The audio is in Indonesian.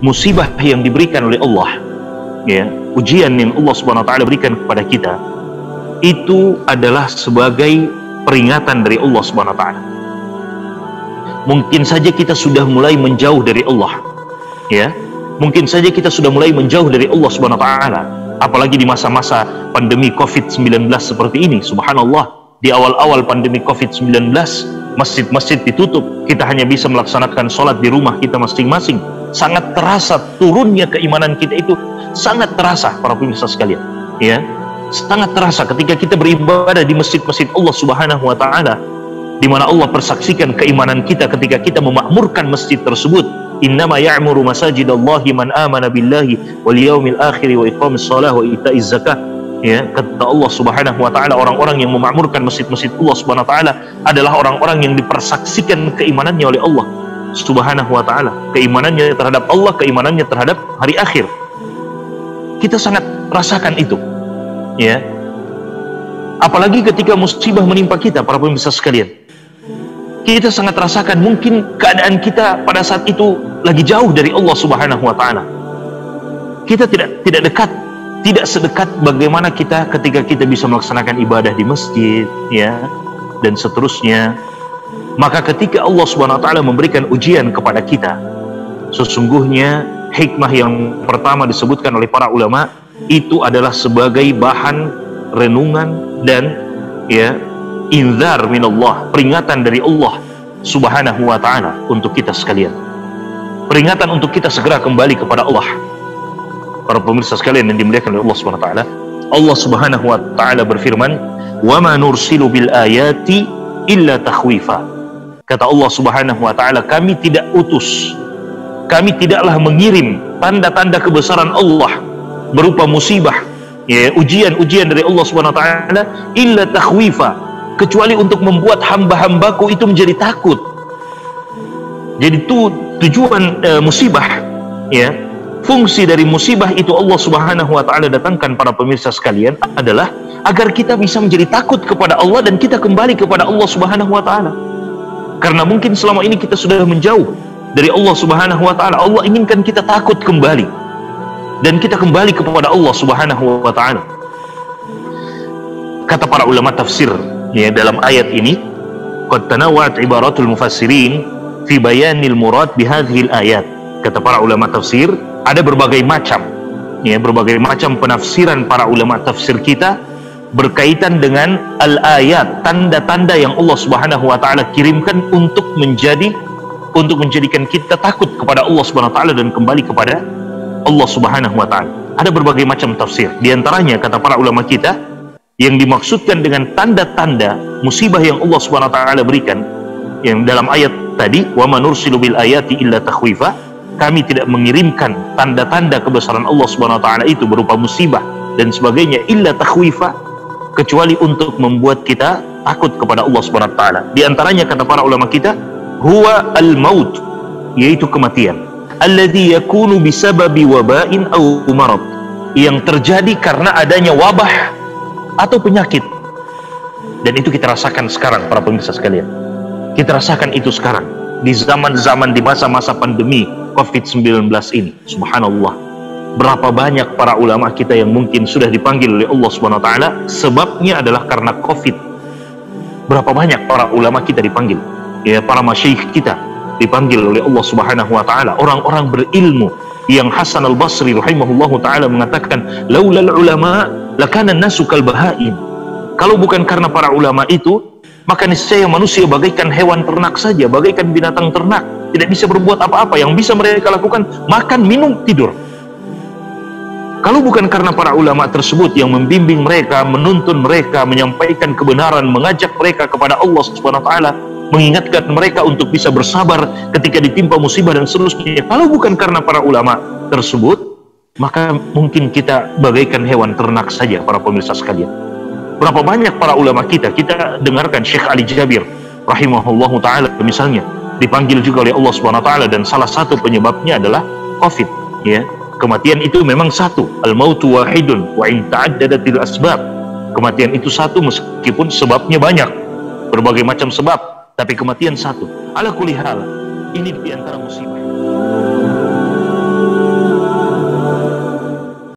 musibah yang diberikan oleh Allah, ya, ujian yang Allah Subhanahu wa taala berikan kepada kita, itu adalah sebagai peringatan dari Allah Subhanahu wa taala. Mungkin saja kita sudah mulai menjauh dari Allah, ya. Mungkin saja kita sudah mulai menjauh dari Allah Subhanahu wa taala, apalagi di masa-masa pandemi Covid-19 seperti ini. Subhanallah, di awal-awal pandemi Covid-19, masjid-masjid ditutup, kita hanya bisa melaksanakan sholat di rumah kita masing-masing. Sangat terasa turunnya keimanan kita itu, sangat terasa para pemirsa sekalian, ya. Sangat terasa ketika kita beribadah di masjid-masjid Allah Subhanahu wa taala, di mana Allah persaksikan keimanan kita ketika kita memakmurkan masjid tersebut. Innama ya'muru masajidallahi man amana billahi wal yaumil akhir wa iqamis shalah wa ita'iz zakah. Ya, kata Allah Subhanahu wa taala, orang-orang yang memakmurkan masjid-masjid Allah Subhanahu wa taala adalah orang-orang yang dipersaksikan keimanannya oleh Allah Subhanahu wa taala, keimanannya terhadap Allah, keimanannya terhadap hari akhir. Kita sangat rasakan itu, ya. Apalagi ketika musibah menimpa kita, para pemirsa sekalian. Kita sangat rasakan mungkin keadaan kita pada saat itu lagi jauh dari Allah Subhanahu wa taala. Kita tidak dekat, tidak sedekat bagaimana kita ketika kita bisa melaksanakan ibadah di masjid, ya, dan seterusnya. Maka ketika Allah Subhanahu wa taala memberikan ujian kepada kita, sesungguhnya hikmah yang pertama disebutkan oleh para ulama itu adalah sebagai bahan renungan dan, ya, inzar minallah, peringatan dari Allah Subhanahu wa taala untuk kita sekalian. Peringatan untuk kita segera kembali kepada Allah. Para pemirsa sekalian yang dimuliakan oleh Allah Subhanahu wa taala, Allah Subhanahu wa taala berfirman, "Wa ma nursilu bil ayati illa takhwifa." Kata Allah Subhanahu wa taala, kami tidak utus, kami tidaklah mengirim tanda-tanda kebesaran Allah berupa musibah, ya, ujian-ujian dari Allah Subhanahu wa taala, illa takhwifa, kecuali untuk membuat hamba-hambaku itu menjadi takut. Jadi itu tujuan musibah, ya. Fungsi dari musibah itu Allah Subhanahu wa taala datangkan para pemirsa sekalian adalah agar kita bisa menjadi takut kepada Allah dan kita kembali kepada Allah Subhanahu wa taala. Karena mungkin selama ini kita sudah menjauh dari Allah Subhanahu wa taala. Allah inginkan kita takut kembali dan kita kembali kepada Allah Subhanahu wa taala. Kata para ulama tafsir, ya, dalam ayat ini, qad tanawwa'at ibaratul mufassirin fi bayanil murad bihadhil ayat. Kata para ulama tafsir, ada berbagai macam, ya, berbagai macam penafsiran para ulama tafsir kita berkaitan dengan al-ayat, tanda-tanda yang Allah Subhanahu wa taala kirimkan untuk menjadikan kita takut kepada Allah Subhanahu wa taala dan kembali kepada Allah Subhanahu wa taala. Ada berbagai macam tafsir. Di antaranya kata para ulama kita, yang dimaksudkan dengan tanda-tanda musibah yang Allah Subhanahu wa taala berikan yang dalam ayat tadi, wa ma nursilu bil ayati illa takhwifa, kami tidak mengirimkan tanda-tanda kebesaran Allah Subhanahu wa taala itu berupa musibah dan sebagainya illa takhwifa, kecuali untuk membuat kita takut kepada Allah Subhanahu wa taala. Di antaranya kata para ulama kita, huwa al-maut, yaitu kematian, alladzi yakunu bisababi waba'in aw marad, yang terjadi karena adanya wabah atau penyakit. Dan itu kita rasakan sekarang para pemirsa sekalian. Kita rasakan itu sekarang di zaman-zaman, di masa-masa pandemi Covid-19 ini. Subhanallah, berapa banyak para ulama kita yang mungkin sudah dipanggil oleh Allah Subhanahu wa taala, sebabnya adalah karena Covid. Berapa banyak para ulama kita dipanggil, ya, para masyayikh kita dipanggil oleh Allah Subhanahu wa taala, orang-orang berilmu yang Hasan al-Basri rahimahullahu taala mengatakan, laulal ulama lakana nasu kal bahaim. Kalau bukan karena para ulama itu, maka niscaya manusia bagaikan hewan ternak saja, bagaikan binatang ternak, tidak bisa berbuat apa-apa. Yang bisa mereka lakukan makan, minum, tidur. Kalau bukan karena para ulama tersebut yang membimbing mereka, menuntun mereka, menyampaikan kebenaran, mengajak mereka kepada Allah Subhanahu wa taala, mengingatkan mereka untuk bisa bersabar ketika ditimpa musibah dan seterusnya. Kalau bukan karena para ulama tersebut, maka mungkin kita bagaikan hewan ternak saja para pemirsa sekalian. Berapa banyak para ulama kita dengarkan Syekh Ali Jabir rahimahullahu taala misalnya dipanggil juga oleh Allah Subhanahu wa taala, dan salah satu penyebabnya adalah Covid, ya. Kematian itu memang satu, al-mautu wahidun wa in ta'addadatil asbab. Kematian itu satu meskipun sebabnya banyak, berbagai macam sebab, tapi kematian satu. Ala kulli hal, ini di antara musibah.